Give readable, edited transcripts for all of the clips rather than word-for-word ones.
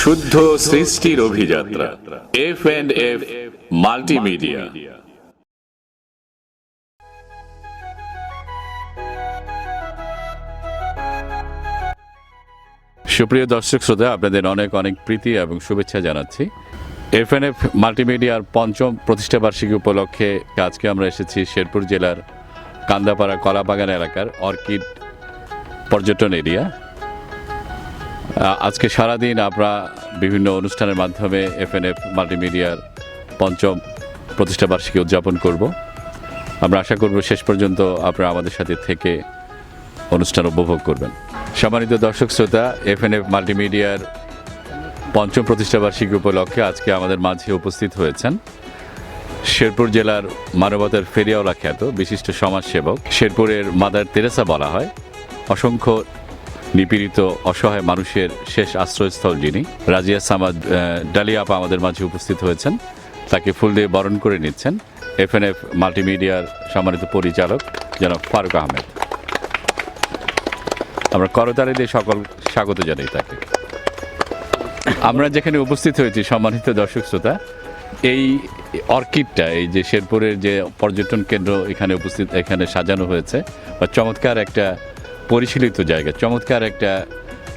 শুদ্ধ সৃষ্টির অভিযাত্রা F&F মাল্টিমিডিয়া। সুপ্রিয় দর্শক শ্রোতা, আপনাদের অনেক অনেক প্রীতি এবং শুভেচ্ছা জানাচ্ছি। F&F মাল্টিমিডিয়ার পঞ্চম প্রতিষ্ঠাবার্ষিকী উপলক্ষে আজকে আমরা এসেছি শেরপুর জেলার কান্দাপাড়া কলাবাগান এলাকার অর্কিড পর্যটন এরিয়া। আজকে সারাদিন আমরা বিভিন্ন অনুষ্ঠানের মাধ্যমে F&F মাল্টিমিডিয়ার পঞ্চম প্রতিষ্ঠাবার্ষিকী উদযাপন করব। আমরা আশা করব শেষ পর্যন্ত আপনারা আমাদের সাথে থেকে অনুষ্ঠান উপভোগ করবেন। সম্মানিত দর্শক শ্রোতা, F&F মাল্টিমিডিয়ার পঞ্চম প্রতিষ্ঠাবার্ষিকী উপলক্ষে আজকে আমাদের মাঝে উপস্থিত হয়েছেন শেরপুর জেলার মানবতার ফেরিয়াওয়ালা খ্যাত বিশিষ্ট সমাজসেবক, শেরপুরের মাদার তেরেসা বলা হয়, অসংখ্য নিপীড়িত অসহায় মানুষের শেষ আশ্রয়স্থল যিনি, রাজিয়া সামাদ ডালিয়া আপা আমাদের মাঝে উপস্থিত হয়েছেন। তাকে ফুল দিয়ে বরণ করে নিচ্ছেন F&F মাল্টিমিডিয়ার সম্মানিত পরিচালক জনাব ফারুক আহমেদ। আমরা করতালি দিয়ে সকল স্বাগত জানাই তাকে। আমরা যেখানে উপস্থিত হয়েছি সম্মানিত দর্শক শ্রোতা, এই অর্কিডটা, এই যে শেরপুরের যে পর্যটন কেন্দ্র এখানে সাজানো হয়েছে, বা চমৎকার একটা পরিশীলিত জায়গা, চমৎকার একটা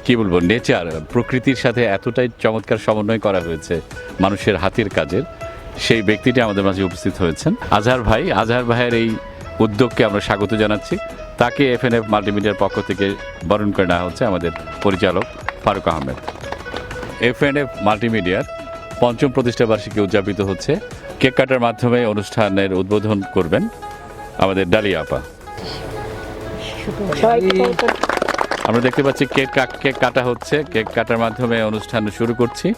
কি বলবো নেচার, প্রকৃতির সাথে এতটাই চমৎকার সমন্বয় করা হয়েছে মানুষের হাতের কাজের, সেই ব্যক্তিটি আমাদের মাঝে উপস্থিত হয়েছেন আজহার ভাই। আজহার ভাইয়ের এই উদ্যোগকে আমরা স্বাগত জানাচ্ছি। তাকে F&F মাল্টিমিডিয়ার পক্ষ থেকে বরণ করে নেওয়া হচ্ছে আমাদের পরিচালক ফারুক আহমেদ। F&F মাল্টিমিডিয়ার পঞ্চম প্রতিষ্ঠাবার্ষিকী উদযাপিত হচ্ছে। কেক কাটার মাধ্যমে অনুষ্ঠানের উদ্বোধন করবেন আমাদের ডালিয়া আপা। আমরা দেখতে পাচ্ছি কেক কাটা হচ্ছে। কেক কাটার মাধ্যমে অনুষ্ঠান শুরু করছি।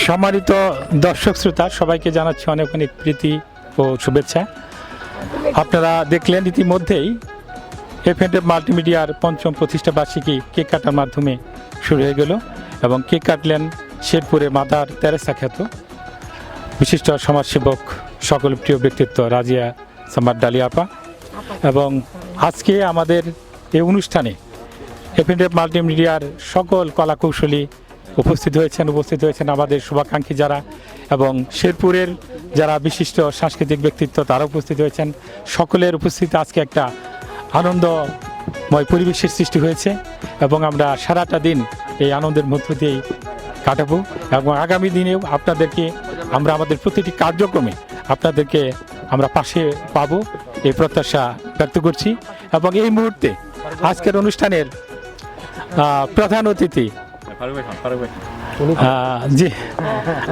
সম্মানিত দর্শক শ্রোতা, সবাইকে জানাচ্ছি অনেক অনেক প্রীতি ও শুভেচ্ছা। আপনারা দেখলেন ইতিমধ্যেই F&F মাল্টিমিডিয়ার পঞ্চম প্রতিষ্ঠা বার্ষিকী কেক কাটার মাধ্যমে শুরু হয়ে গেল, এবং কেক কাটলেন শেরপুরে মাদার তেরেসা খ্যাত বিশিষ্ট সমাজসেবক, সকল প্রিয় ব্যক্তিত্ব রাজিয়া সামাদ ডালিয়া আপা। এবং আজকে আমাদের এই অনুষ্ঠানে F&F মাল্টিমিডিয়ার সকল কলাকৌশলী উপস্থিত হয়েছেন আমাদের শুভাকাঙ্ক্ষী যারা, এবং শেরপুরের যারা বিশিষ্ট সাংস্কৃতিক ব্যক্তিত্ব তারা উপস্থিত হয়েছেন। সকলের উপস্থিতি আজকে একটা আনন্দময় পরিবেশের সৃষ্টি হয়েছে, এবং আমরা সারাটা দিন এই আনন্দের মধ্য দিয়েই কাটাবো, এবং আগামী দিনেও আপনাদেরকে আমরা আমাদের প্রতিটি কার্যক্রমে আপনাদেরকে আমরা পাশে পাবো এই প্রত্যাশা ব্যক্ত করছি। এবং এই মুহূর্তে আজকের অনুষ্ঠানের প্রধান অতিথি জি,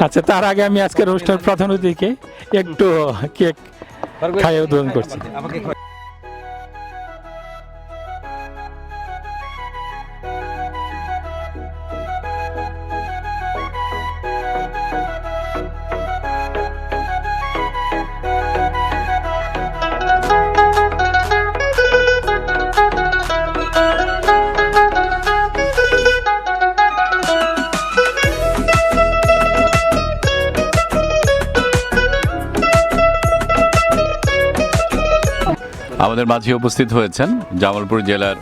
আচ্ছা, তার আগে আমি আজকের অনুষ্ঠানের প্রধান অতিথিকে একটু কেক খাইয়ে উদ্বোধন করছি। আমাদের মাঝে উপস্থিত হয়েছেন জামালপুর জেলার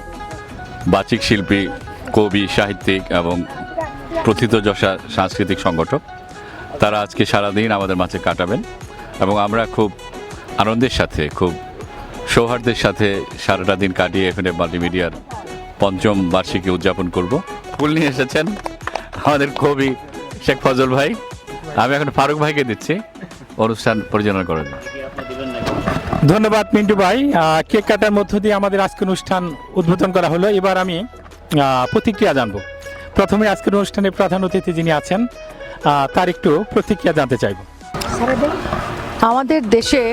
বাচিক শিল্পী, কবি, সাহিত্যিক এবং প্রথিতযশা সাংস্কৃতিক সংগঠক। তারা আজকে সারাদিন আমাদের মাঝে কাটাবেন, এবং আমরা খুব আনন্দের সাথে, খুব সৌহার্দ্যের সাথে সারাটা দিন কাটিয়ে F&F মাল্টিমিডিয়ার পঞ্চম বার্ষিকী উদযাপন করব। ফুল নিয়ে এসেছেন আমাদের কবি শেখ ফজল ভাই। আমি এখন ফারুক ভাইকে দিচ্ছি অনুষ্ঠান পরিচালনা করেন। ধন্যবাদ মিন্টু ভাই। কেক কাটার মধ্য দিয়ে আমাদের আজকের অনুষ্ঠান উদ্বোধন করা হলো। এবার আমি প্রতিক্রিয়া জানবো। প্রথমে আজকের অনুষ্ঠানে প্রধান অতিথি যিনি আছেন তার একটু প্রতিক্রিয়া জানতে চাইব। আমাদের দেশে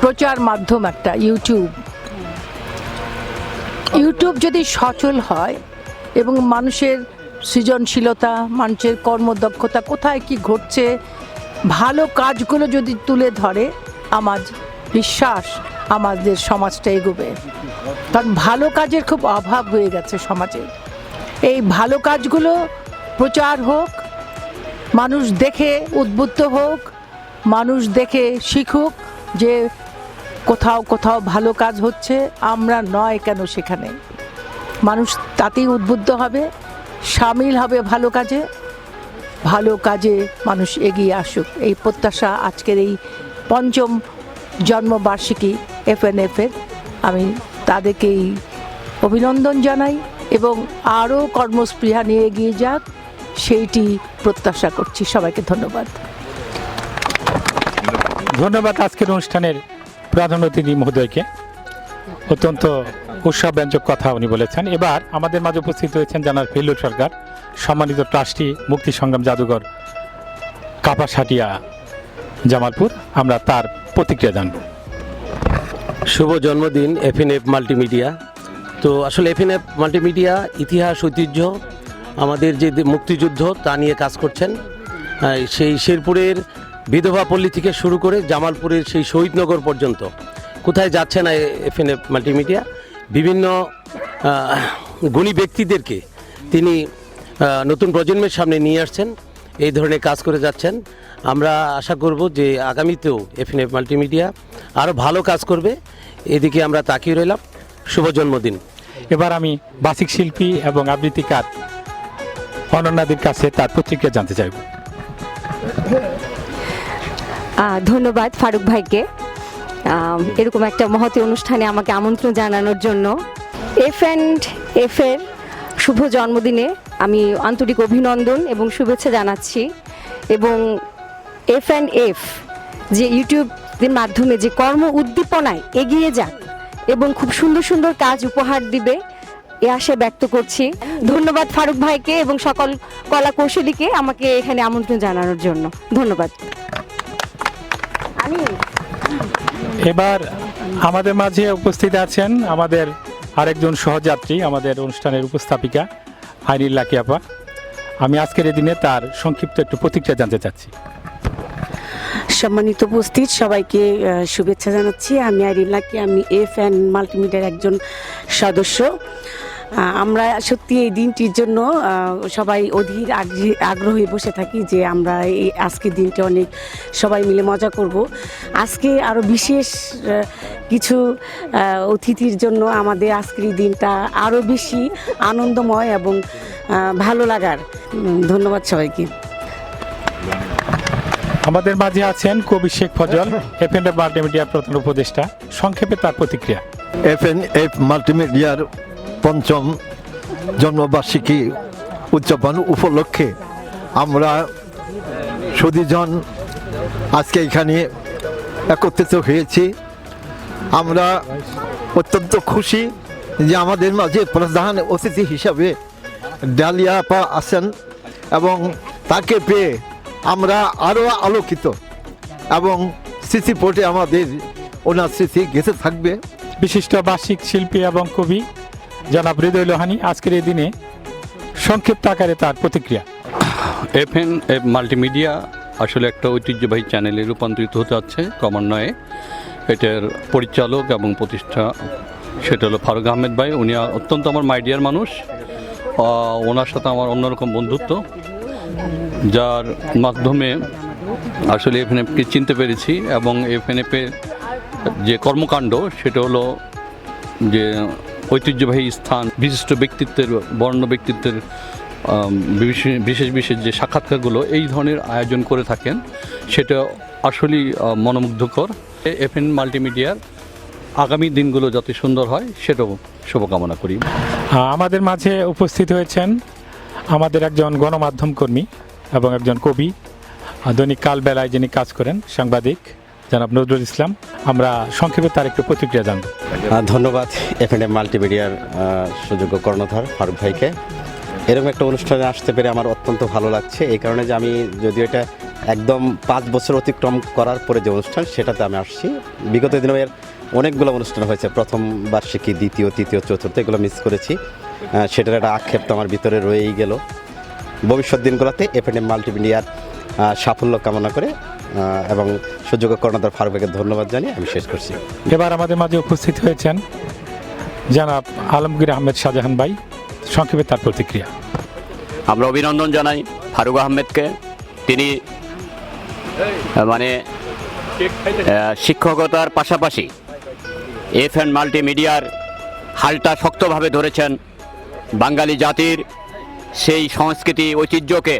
প্রচার মাধ্যম একটা ইউটিউব, ইউটিউব যদি সচল হয় এবং মানুষের সৃজনশীলতা, মানুষের কর্মদক্ষতা, কোথায় কি ঘটছে, ভালো কাজগুলো যদি তুলে ধরে, আমার বিশ্বাস আমাদের সমাজটা এগোবে। কারণ ভালো কাজের খুব অভাব হয়ে গেছে সমাজে। এই ভালো কাজগুলো প্রচার হোক, মানুষ দেখে উদ্বুদ্ধ হোক, মানুষ দেখে শিখুক যে কোথাও কোথাও ভালো কাজ হচ্ছে, আমরা নয় কেন সেখানে। মানুষ তাতেই উদ্বুদ্ধ হবে, সামিল হবে ভালো কাজে, ভালো কাজে মানুষ এগিয়ে আসুক, এই প্রত্যাশা আজকের এই ৫ম জন্মবার্ষিকী এফএনএফের আমি তাদেরকেই অভিনন্দন জানাই এবং আরও কর্মস্পৃহা নিয়ে এগিয়ে যাক সেইটি প্রত্যাশা করছি। সবাইকে ধন্যবাদ। ধন্যবাদ আজকের অনুষ্ঠানের প্রধান অতিথি মহোদয়কে, অত্যন্ত উৎসবব্যঞ্জক কথা উনি বলেছেন। এবার আমাদের মাঝে উপস্থিত হয়েছেন জনাব ফেলুল সরকার, সম্মানিত ট্রাস্টি, মুক্তি সংগ্রাম জাদুঘর, কাপাসাটিয়া, জামালপুর। আমরা তার প্রতিক্রিয়া জানব। শুভ জন্মদিন এফএনএফ মাল্টিমিডিয়া। তো আসলে এফএনএফ মাল্টিমিডিয়া ইতিহাস, ঐতিহ্য, আমাদের যে মুক্তিযুদ্ধ তা নিয়ে কাজ করছেন। সেই শেরপুরের বিধবা পল্লী থেকে শুরু করে জামালপুরের সেই শহীদনগর পর্যন্ত কোথায় যাচ্ছে না এফএনএফ মাল্টিমিডিয়া, বিভিন্ন গুণী ব্যক্তিদেরকে তিনি নতুন প্রজন্মের সামনে নিয়ে আসছেন, এই ধরনের কাজ করে যাচ্ছেন। আমরা আশা করব যে আগামীতেও এফএনএফ মাল্টিমিডিয়া আরও ভালো কাজ করবে, এদিকে আমরা তাকিয়ে রইলাম। শুভ জন্মদিন। এবার আমি বাসিক শিল্পী এবং আবৃত্তিকার অনন্যাদের কাছে তার প্রতিক্রিয়া জানতে চাইব। ধন্যবাদ ফারুক ভাইকে এরকম একটা মহতী অনুষ্ঠানে আমাকে আমন্ত্রণ জানানোর জন্য। এফ এর শুভ জন্মদিনে আমি আন্তরিক অভিনন্দন এবং শুভেচ্ছা জানাচ্ছি। এবং এফ যে ইউটিউবের মাধ্যমে যে কর্ম উদ্দীপনায় এগিয়ে যাক এবং খুব সুন্দর সুন্দর কাজ উপহার দিবে, এ আশা ব্যক্ত করছি। ধন্যবাদ ফারুক ভাইকে এবং সকল কলা কৌশলীকে আমাকে এখানে আমন্ত্রণ জানানোর জন্য। ধন্যবাদ। এবার আমাদের মাঝে উপস্থিত আছেন আমাদের আরেকজন সহযাত্রী, আমাদের অনুষ্ঠানের উপস্থাপিকা আইরিন লাকি আপা। আমি আজকের এই দিনে তার সংক্ষিপ্ত একটু প্রতিক্রিয়া জানতে চাচ্ছি। সম্মানিত উপস্থিত সবাইকে শুভেচ্ছা জানাচ্ছি। আমি আইরিন লাকি, আমি এফএন মাল্টিমিডিয়ার একজন সদস্য। আমরা সত্যি এই দিনটির জন্য সবাই অধীর আগ্রহে বসে থাকি যে আমরা এই আজকের দিনটা অনেক সবাই মিলে মজা করব। আজকে আরও বিশেষ কিছু অতিথির জন্য আমাদের আজকের এই দিনটা আরও বেশি আনন্দময় এবং ভালো লাগার। ধন্যবাদ সবাইকে। আমাদের মাঝে আছেন কবি শেখ ফজল, এফএনএফ মাল্টিমিডিয়ার প্রধান উপদেষ্টা। সংক্ষেপে তার প্রতিক্রিয়া। এফএনএফ মাল্টিমিডিয়ার ৫ম জন্মবার্ষিকী উদযাপন উপলক্ষে আমরা সুধীজন আজকে এখানে একত্রিত হয়েছি। আমরা অত্যন্ত খুশি যে আমাদের মাঝে প্রধান অতিথি হিসাবে ডালিয়া আপা আছেন এবং তাকে পেয়ে আমরা আরও আলোকিত এবং স্মৃতিপটে আমাদের ওনার স্মৃতি গেঁথে থাকবে। বিশিষ্ট বার্ষিক শিল্পী এবং কবি জনাব হৃদয় লোহানী আজকের এই দিনে সংক্ষিপ্ত আকারে তার প্রতিক্রিয়া। এফএনএফ মাল্টিমিডিয়া আসলে একটা ঐতিহ্যবাহী চ্যানেলে রূপান্তরিত হতে যাচ্ছে ক্রমান্বয়ে। এটার পরিচালক এবং প্রতিষ্ঠা সেটা হলো ফারুক আহমেদ ভাই। উনি অত্যন্ত আমার মাইডিয়ার মানুষ, ওনার সাথে আমার অন্যরকম বন্ধুত্ব, যার মাধ্যমে আসলে এফএনএফকে চিনতে পেরেছি। এবং এফএনএফের যে কর্মকাণ্ড সেটা হলো যে ঐতিহ্যবাহী স্থান, বিশিষ্ট ব্যক্তিত্বের, বর্ণ ব্যক্তিত্বের বিশেষ বিশেষ যে সাক্ষাৎকারগুলো এই ধরনের আয়োজন করে থাকেন, সেটা আসলেই মনোমুগ্ধকর। এফএন মাল্টিমিডিয়ার আগামী দিনগুলো যাতে সুন্দর হয় সেটাও শুভকামনা করি। আমাদের মাঝে উপস্থিত হয়েছেন আমাদের একজন গণমাধ্যম কর্মী এবং একজন কবি, দৈনিক কালবেলায় যিনি কাজ করেন, সাংবাদিক জনাব নজরুল ইসলাম। আমরা সংক্ষেপে তার একটু প্রতিক্রিয়া জানব। ধন্যবাদ এফএনএফ মাল্টিমিডিয়ার সুযোগ্য কর্ণধার ফারুক ভাইকে। এরকম একটা অনুষ্ঠানে আসতে পেরে আমার অত্যন্ত ভালো লাগছে, এই কারণে যে আমি যদিও এটা একদম 5 বছর অতিক্রম করার পরে যে অনুষ্ঠান সেটাতে আমি আসছি। বিগত দিনে এর অনেকগুলো অনুষ্ঠান হয়েছে, প্রথম বার্ষিকী, দ্বিতীয়, তৃতীয়, চতুর্থ, এগুলো মিস করেছি। সেটার একটা আক্ষেপ তো আমার ভিতরে রয়েই গেল। ভবিষ্যৎ দিনগুলোতে এফএনএম মাল্টিমিডিয়ার সাফল্য কামনা করে এবং সুযোগ্য কর্ণধার ফারুক ভাইকে ধন্যবাদ জানিয়ে আমি শেষ করছি। এবার আমাদের মাঝে উপস্থিত হয়েছেন জনাব আলমগীর আহমেদ শাহজাহান ভাই, সংক্ষেপে তার প্রতিক্রিয়া। আমরা অভিনন্দন জানাই ফারুক আহমেদকে। তিনি মানে শিক্ষকতার পাশাপাশি এফএন মাল্টিমিডিয়ার হালটা শক্তভাবে ধরেছেন। বাঙালি জাতির সেই সংস্কৃতি ঐতিহ্যকে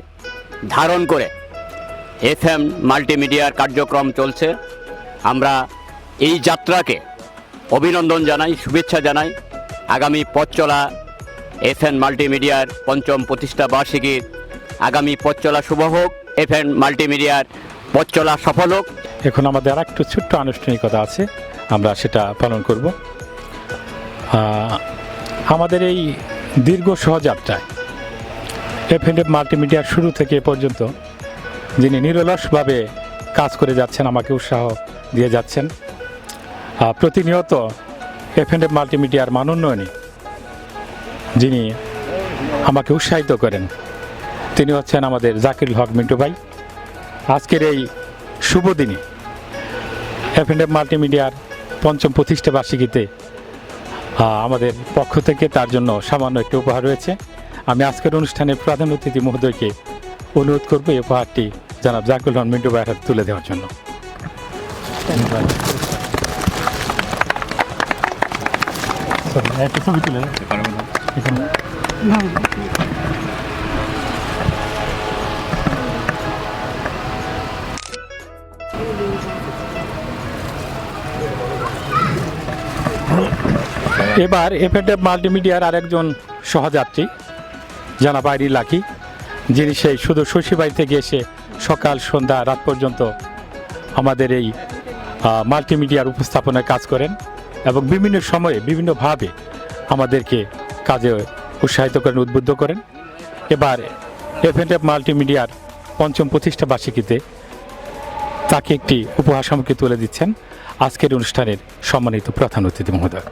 ধারণ করে এফএম মাল্টিমিডিয়ার কার্যক্রম চলছে। আমরা এই যাত্রাকে অভিনন্দন জানাই, শুভেচ্ছা জানাই। আগামী পথ চলা এফএন মাল্টিমিডিয়ার ৫ম প্রতিষ্ঠা বার্ষিকীর আগামী পথ চলা শুভ হোক, এফএন মাল্টিমিডিয়ার পথ চলা সফল হোক। এখন আমাদের আর একটু ছোট্ট আনুষ্ঠানিকতা আছে, আমরা সেটা পালন করব। আমাদের এই দীর্ঘ সহযাত্রায় এফএনএফ মাল্টিমিডিয়ার শুরু থেকে এ পর্যন্ত যিনি নিরলসভাবে কাজ করে যাচ্ছেন, আমাকে উৎসাহ দিয়ে যাচ্ছেন, প্রতিনিয়ত এফএনএফ মাল্টিমিডিয়ার মান উন্নয়নে যিনি আমাকে উৎসাহিত করেন, তিনি হচ্ছেন আমাদের জাকিরুল হক মিন্টু ভাই। আজকের এই শুভ দিনে এফএনএফ মাল্টিমিডিয়ার ৫ম প্রতিষ্ঠা বার্ষিকীতে আমাদের পক্ষ থেকে তার জন্য সামান্য একটি উপহার রয়েছে। আমি আজকের অনুষ্ঠানের প্রধান অতিথি মহোদয়কে অনুরোধ করব এই উপহারটি জনাব জাকিরুল হক মিন্টু ভাইয়ের হাতে তুলে দেওয়ার জন্য। ছবি তুলে এবার এফএনএফ মাল্টিমিডিয়ার আরেকজন সহযাত্রী জনাব আইরিন লাকি, যিনি সেই শুধু শশীবাড়ি থেকে এসে সকাল সন্ধ্যা রাত পর্যন্ত আমাদের এই মাল্টিমিডিয়ার উপস্থাপনায় কাজ করেন এবং বিভিন্ন সময়ে বিভিন্নভাবে আমাদেরকে কাজে উৎসাহিত করেন, উদ্বুদ্ধ করেন। এবার এফএনএফ মাল্টিমিডিয়ার ৫ম প্রতিষ্ঠা বার্ষিকীতে তাকে একটি উপহার সামগ্রী তুলে দিচ্ছেন আজকের অনুষ্ঠানের সম্মানিত প্রধান অতিথি মহোদয়।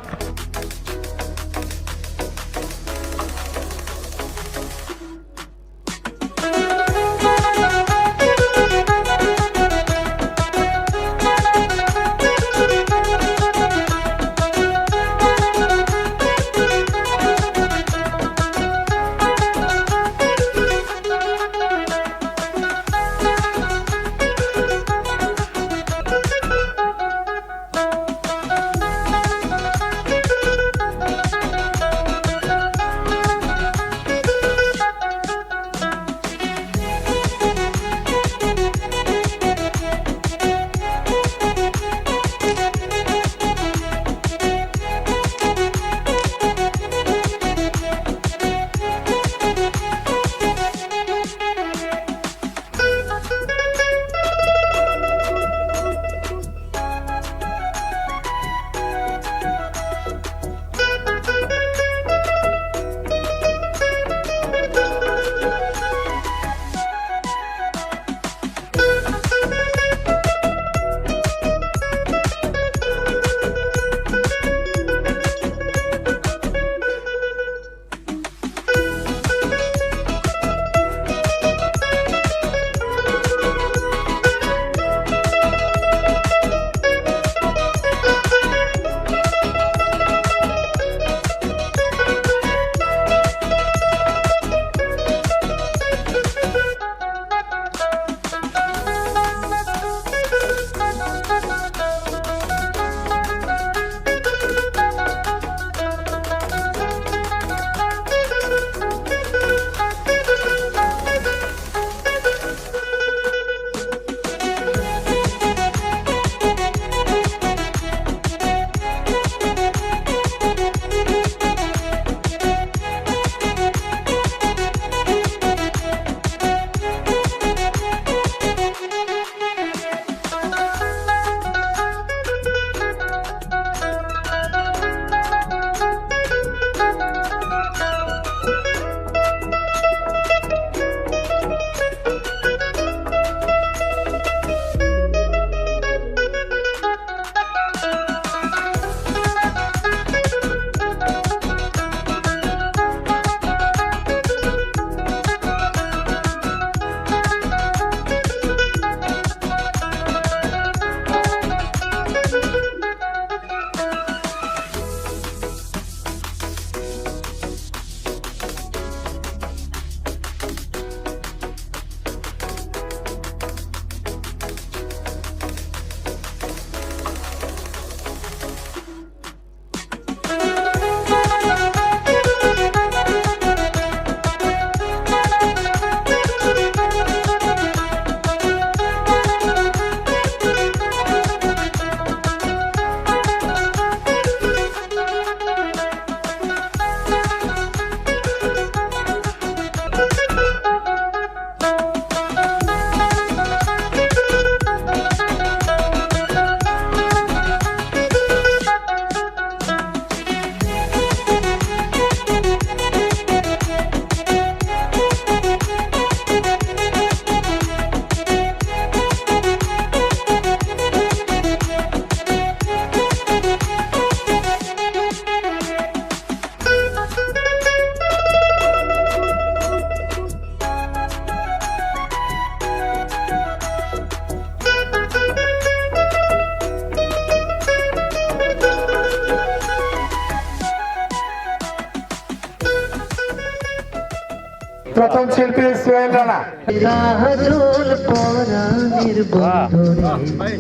প্রথম শিল্পী সোহেল রানা। কাজল পরাণের বন্ধনে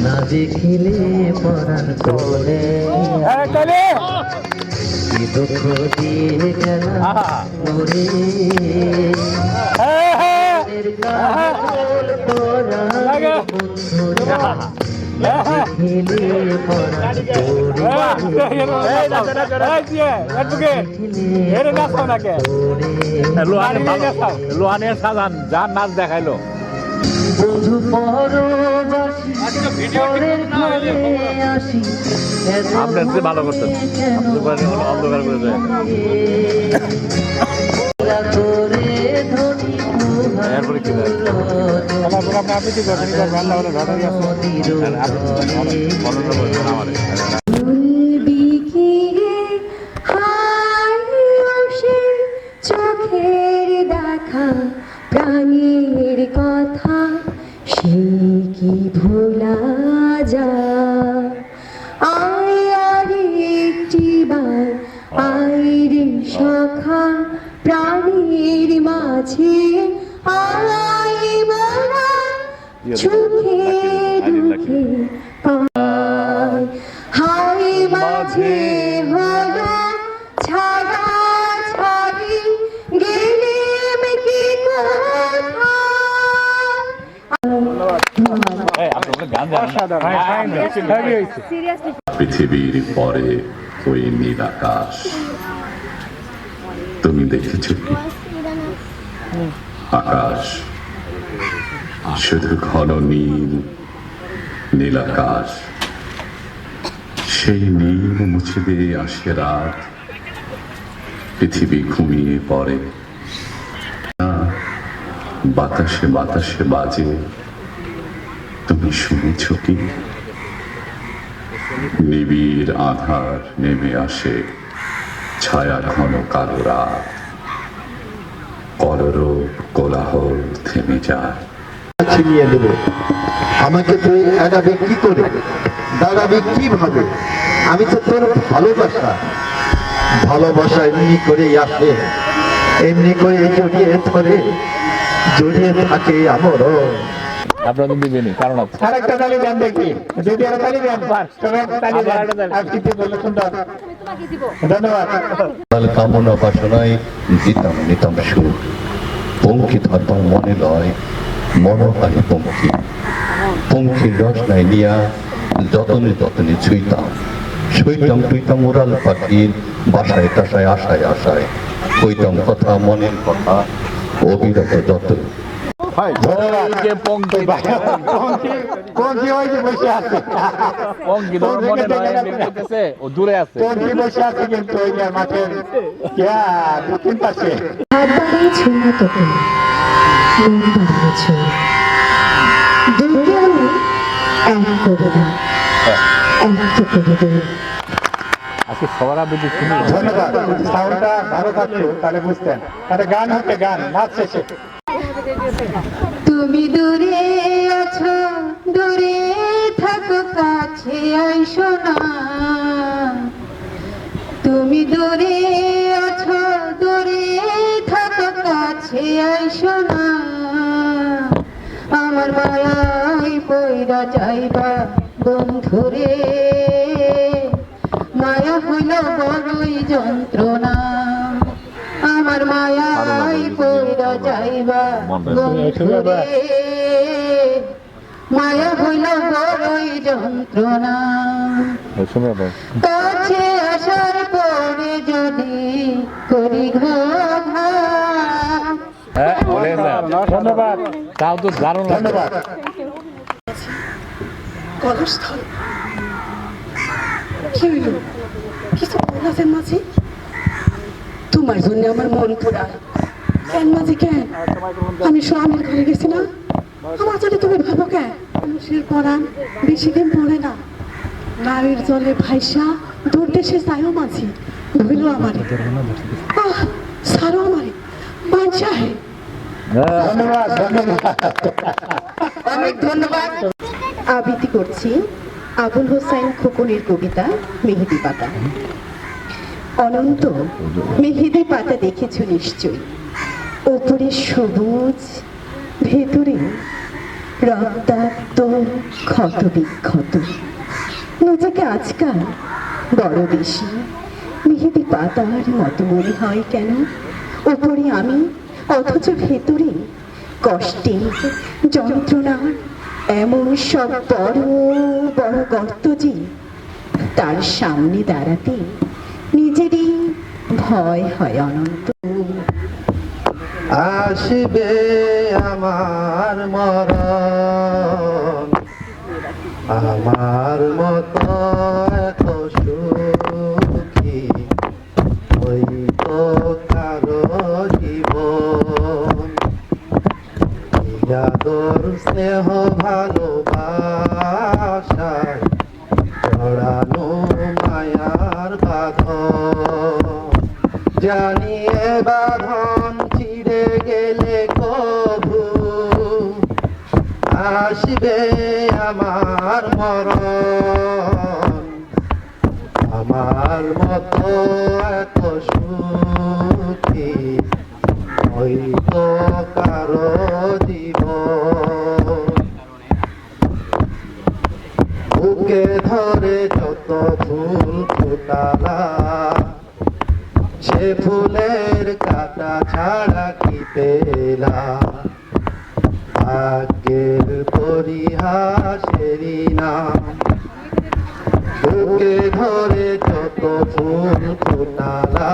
না দেখিলে পরাণ তোলে কি দুঃখ দিয়ে গেল মরে কাজল পরাণের বন্ধনে দেখিলে পরাণ লোহানের সাজান যার নাচ দেখাইলো বধু পরবাসী পরের ঘরে আসি আপনার যে ভালো করতেন অন্ধকার করে দেয় করে ধনী এরপরে কি আপনি করবেন রান্না হলে চোখের দেখা প্রাণের কথা সে কি ভোলা যায় আয় আর একটিবার আইরে সখা প্রাণের মাঝে আয় মোরা চোখে দুঃখে হায় মাঝে হলো ছাড়া ছাড়ি গেলেম কি পৃথিবীর পরে ওই নীল আকাশ তুমি দেখেছ কি আকাশ শুধু ঘন নীল নীল আকাশ সেই নীল মুছে দিয়ে আসে রাত পৃথিবী ঘুমিয়ে পড়ে বাতাসে বাতাসে বাজে তুমি শুনেছ কি নিবিড় আধার নেমে আসে ছায়া ঘন কালো রাত কলরব কোলাহল থেমে যায় ছিনিয়ে দেব আমাকে তুই এড়াবে কি করে দাঁড়াবে কিভাবে আমি তো তোর ভালোবাসা এমনি করেই আসে এমনি করে জড়িয়ে থাকে আমারও আপনারা তো দিবেনই কারণ আরেকটা তালি দেন দেখি যদি আর তালি দেন সবাই তালি দেন আপনি কি বললেন সুন্দর ধন্যবাদ কামনা বাসনায় দিতাম নিতাম সুর পঙ্খী ধরতাম মনে লয় মনোহারি পঙ্খী পঙ্খীর রসনায় নিয়া যতনে যতনে ছুঁইতাম উড়াল পাখির বাসায় টাসায় আশায় আশায় কইতাম কথা মনের কথা অবিরত যত দূরে আছে বসে আছে কিন্তু মাঠের দক্ষিণ পাশে আজকে সবার আবৃত্তি শুনি ধন্যবাদ সাউন্ডটা ভালো থাকতো তাহলে বুঝতেন তাহলে গান হচ্ছে গান নাচ শেষে তুমি দূরে আছো দূরে থাকো কাছে আইসো না তুমি দূরে আছো দূরে থাকো কাছে আইসো না আমার মায়াই পয়রা যাইবা বন্ধুরে মায়া হইল বড়ই যন্ত্রণা আমার মায়াই পয়রা যাইবা বন্ধুরে মায়া হইল বড়ই যন্ত্রণা কাছে আসার পরে যদি করি ধন্যবাদ তাও তো দারুণ ধন্যবাদ কলস্থল কি হইল কিছু বলাছেন মাঝি তোমার জন্য আমার মন পুরা কেন মাঝি কেন আমি স্বামীর ঘরে গেছি না আমার জন্য তুমি ভাবো কেন মানুষের পরাণ বেশি দিন পড়ে না নারীর জলে ভাইসা দূর দেশে যাইও মাঝি ভুল আমারে সারো আমারে বাঞ্ছা হে ধন্যবাদ অনেক ধন্যবাদ আবৃত্তি করছি আবুল হোসেন খোকনের কবিতা মেহেদি পাতা। অনন্ত মেহেদি পাতা দেখেছ নিশ্চয়ই, ওপরে সবুজ, ভেতরে রক্তাক্ত, ক্ষত বিক্ষত। নিজেকে আজকাল বড় বেশি মেহেদি পাতার মতো মনে হয় কেন? ওপরে আমি, অথচ ভেতরে কষ্টে, যন্ত্রণা, এমন সব বড় বড় গর্ত যে তার সামনে দাঁড়াতে নিজেরই ভয় হয় অনন্ত। আসবে আমার মরণ, আমার মতো এত সুখী হইতো কারো জীবন। আদর স্নেহ ভালোবাসায় জড়ানো মায়ার বাঁধন, জানিয়ে বাঁধন ছিঁড়ে গেলে কবু আসবে আমার মরণ। আমার মতো এত সুখী হয়তো কারো জীবন। বুকে ধরে যত ফুল ফোটালা, সে ফুলের কাটা ছাড়া কি পেলা? ভাগ্যের পরিহাসেরই নাম। বুকে ধরে যত ফুল ফোটালা,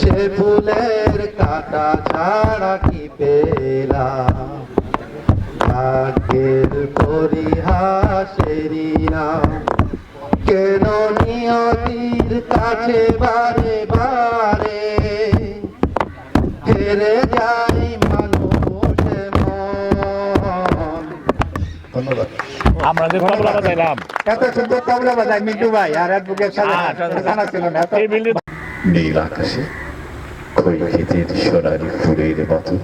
সে ফুলের কাটা ছাড়া কি পেলা? ভাগ্যের পরিহাসেরই নাম। কেন নিয়তির কাছে বারে বারে হেরে যাই মানুষে মন। ধন্যবাদ। আমরা যে তবলা বাজাইলাম, এত সুন্দর তবলা বাজায় মিন্টু ভাই আর অ্যাডভোকেট সাহেব জানা ছিল না। নীল আকাশে খই ক্ষেতের সোনালি ফুলের মতো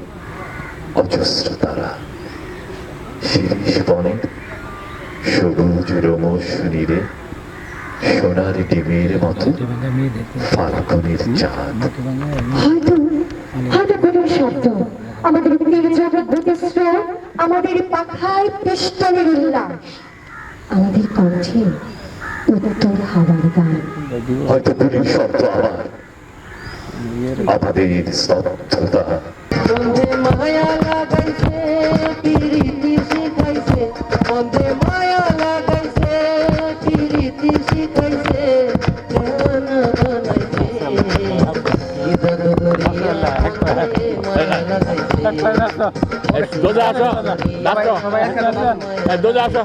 অজস্র তারা, শিরিষ বনের সবুজ রোমস নীরে সোনার ডিমের মতো ফাল্গুনের চাঁদ। হয়তো হয়তো কোনো শব্দ, আমাদের তীর জগৎ স্রোত, আমাদের পাখায় পিষ্টলের উল্লাস, আমাদের কণ্ঠে উত্তর হাওয়ার গান। হয়তো গুলির শব্দ আবার আমাদের স্তব্ধতা। মায়া লাগাইছে পিরিতি শিখাইছে, মধ্যে মায়া লাগাইছে পিরিতি শিখাইছে, গানা বানাইছে কি জাদু করিয়া মায়া লাগাইছে। দোজা আসো, নাচো, দোজা আসো,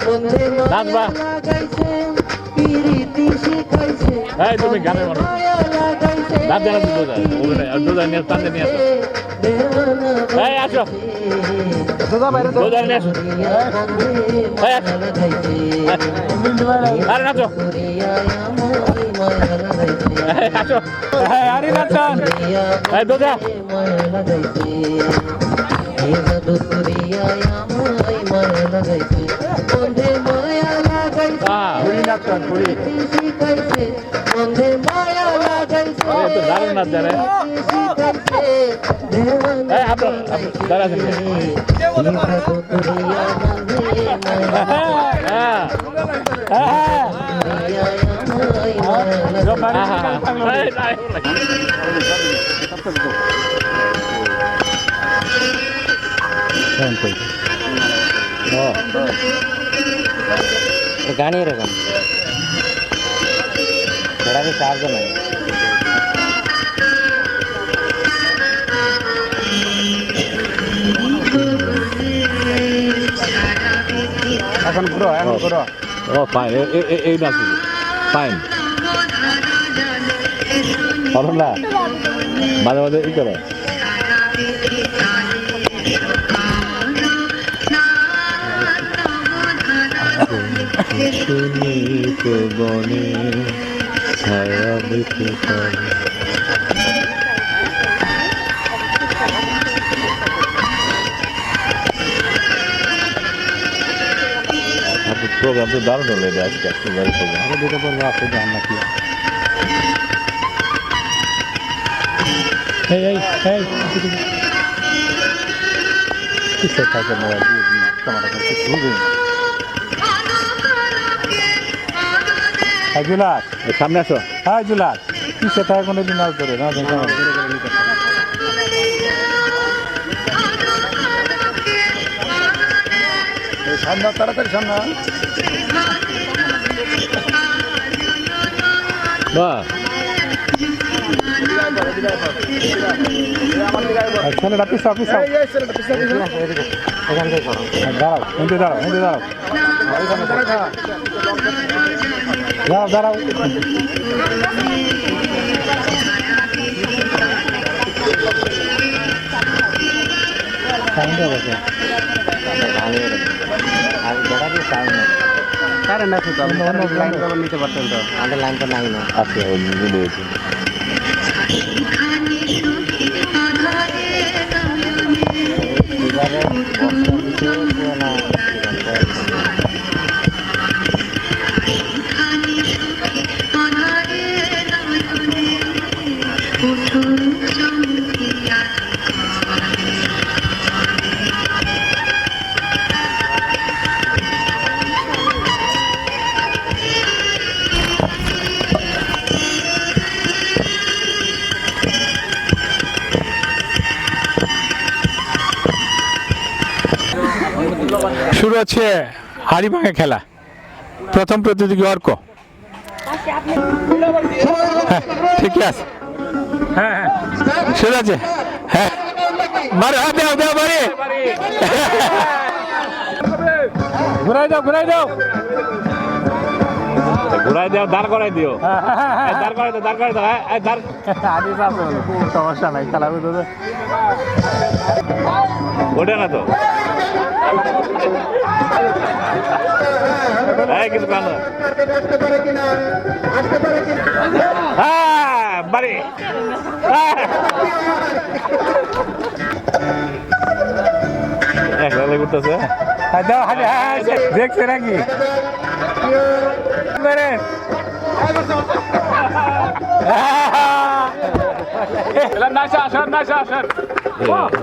মধ্যে মায়া লাগাইছে পিরিতি শিখাইছে, এই তুমি গানের মানুষ, মায়া লাগাইছে নাচ জানা দোজা, দোজা নিয়ে টানতে নিয়ে আসো, এই আসো, দোজা নিয়ে আসো, এই আসো, আরে নাচো, এই আসো, আরে নাচান, এই দোজা, দারুণ নাচ জানে, দাঁড়া গানই এরকম বেড়াবে চারজন হয়। এখন ঘুরো, এখন ঘুরো। ও ফাইন, এই নাচ ফাইন, ভালো না, মাঝে মাঝে ই করো। বনে ছায়া দেখে প্রোগ্রাম তো দারুণ হলো এটা আজকে, আরো দুটো পর্ব আছে, জান নাকি এই কিসে থাকে মোবাইল ক্যামেরা করতে শুরু জুলাস সামনে আসো। হ্যাঁ জুলাস কিসে থাকে কোনো দিন আজ ধরে না সামনে তাড়াতাড়ি সামনে বাহ, ছেলেটা পিছাও পিছাও দাঁড়াও হিন্দু দাঁড়াও হিন্দু দাঁড়াও দাঁড়াও দাঁড়াও নিতে পারতেন তো আমাদের লাইন তো নাই না আছে শুরু হচ্ছে হাড়িভাঙা খেলা। প্রথম প্রতিযোগী অর্ক। হ্যাঁ ঠিকই আছে। হ্যাঁ হ্যাঁ শুরু আছে। হ্যাঁ মারে হাত দাও দাও মারে ঘুরাই দাও ঘুরাই দাও ঘুরাই দাও, দাঁড় করাই দিও, দাঁড় করাই দাও, দাঁড় করাই দাও, দাঁড়। সমস্যা নাই খেলা ওটা না তো কিছু কান বাড়ি করতেছে দেখছে নাকি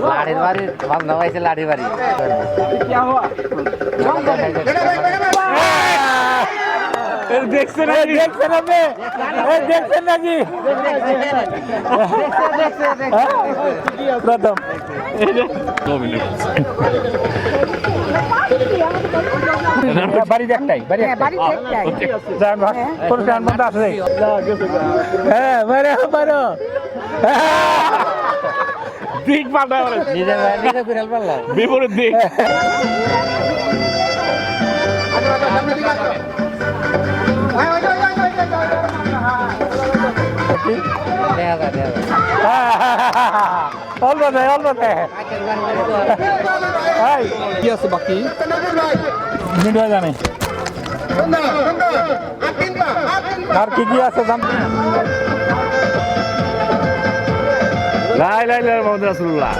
লাড়ির বাড়ির বান্ধব আছে লাড়ির বাড়ি দেখছে নাকি দেখছে নাকি দেখছেন নাকি প্রথম বাড়ি একটাই বাড়ি আছে হ্যাঁ মারো মারো দিক পাল্টা নিজে ঘুরে পারলাম বিপরীত দিক। অল্প দেয় অল্প দেয় কি আছে বাকি মিডিয়া জানে আর কি কি আছে জান লা ইলাহা ইল্লাল্লাহ মুহাম্মাদুর রাসূলুল্লাহ।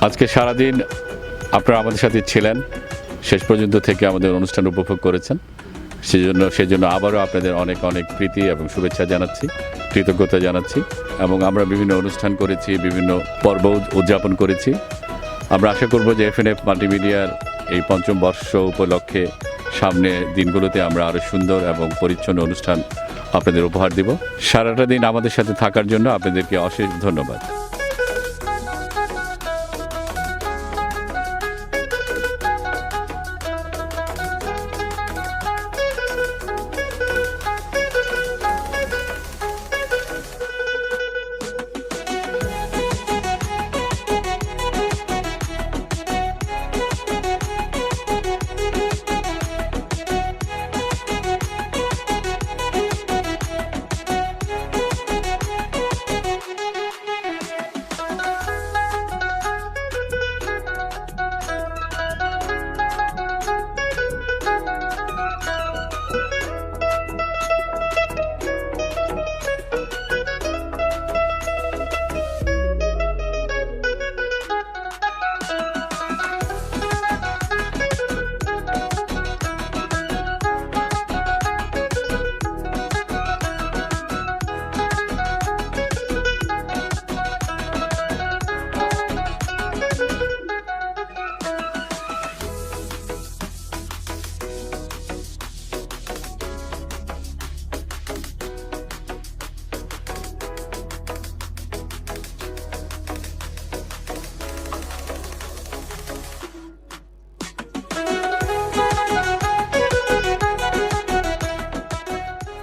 আজকে সারাদিন আপনারা আমাদের সাথে ছিলেন, শেষ পর্যন্ত থেকে আমাদের অনুষ্ঠান উপভোগ করেছেন, সেজন্য আবারও আপনাদের অনেক অনেক প্রীতি এবং শুভেচ্ছা জানাচ্ছি, কৃতজ্ঞতা জানাচ্ছি। এবং আমরা বিভিন্ন অনুষ্ঠান করেছি, বিভিন্ন পর্ব উদযাপন করেছি। আমরা আশা করব যে এফএনএফ মাল্টিমিডিয়ার এই ৫ম বর্ষ উপলক্ষে সামনে দিনগুলোতে আমরা আরও সুন্দর এবং পরিচ্ছন্ন অনুষ্ঠান আপনাদের উপহার দেব। সারাটা দিন আমাদের সাথে থাকার জন্য আপনাদেরকে অশেষ ধন্যবাদ।